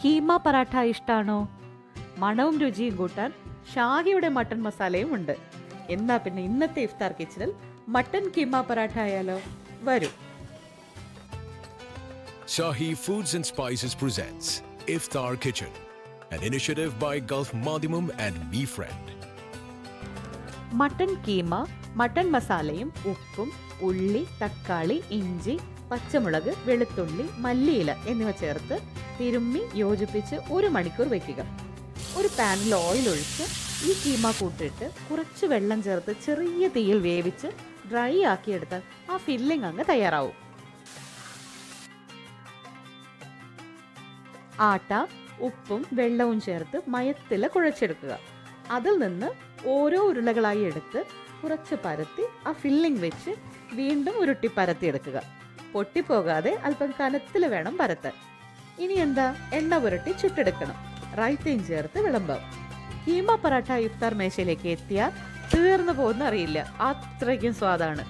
കീമ പറാഠ ഇഷ്ടാണോ? മണവും രുചിയും കൂട്ടാൻ ഷാഹിയുടെ മട്ടൺ മസാലയും ഉണ്ട്. എന്നാ പിന്നെ ഇന്നത്തെ ഇഫ്താർ കിച്ചണിൽ മട്ടൺ കീമ പറാഠ ആയാലോ? വരൂ. Shahi Foods and Spices presents Iftar Kitchen, an initiative by Gulf Madimum and Me Friend. Mutton keema mutton മസാലയും ഉപ്പും ഉള്ളി, തക്കാളി, ഇഞ്ചി, പച്ചമുളക്, വെളുത്തുള്ളി, മല്ലിയില എന്നിവ ചേർത്ത് തിരുമ്മി യോജിപ്പിച്ച് 1 മണിക്കൂർ വയ്ക്കുക. ഒരു പാനിൽ ഓയിൽ ഒഴിച്ച് ഈ കീമ കൂട്ടിട്ട് കുറച്ച് വെള്ളം ചേർത്ത് ചെറിയ തീയിൽ വേവിച്ച് ഡ്രൈ ആക്കിയെടുത്താൽ ആ ഫില്ലിംഗ് അങ്ങ് തയ്യാറാവും. ആട്ട ഉപ്പും വെള്ളവും ചേർത്ത് മയത്തിൽ കുഴച്ചെടുക്കുക. അതിൽ നിന്ന് ഓരോ ഉരുളകളായി എടുത്ത് കുറച്ച് പരത്തി ആ ഫില്ലിംഗ് വെച്ച് വീണ്ടും ഉരുട്ടി പരത്തിയെടുക്കുക. പൊട്ടിപ്പോകാതെ അല്പം കനത്തിൽ വേണം പരത്താൻ. ഇനി എന്താ, എണ്ണ പുരട്ടി ചുട്ടെടുക്കണം. റൈത്തയും ചേർത്ത് വിളമ്പാം. കീമ പറാഠ ഇഫ്താർ മേശയിലേക്ക് എത്തിയാൽ തീർന്നു പോകുന്ന അറിയില്ല, അത്രയ്ക്കും സ്വാദാണ്.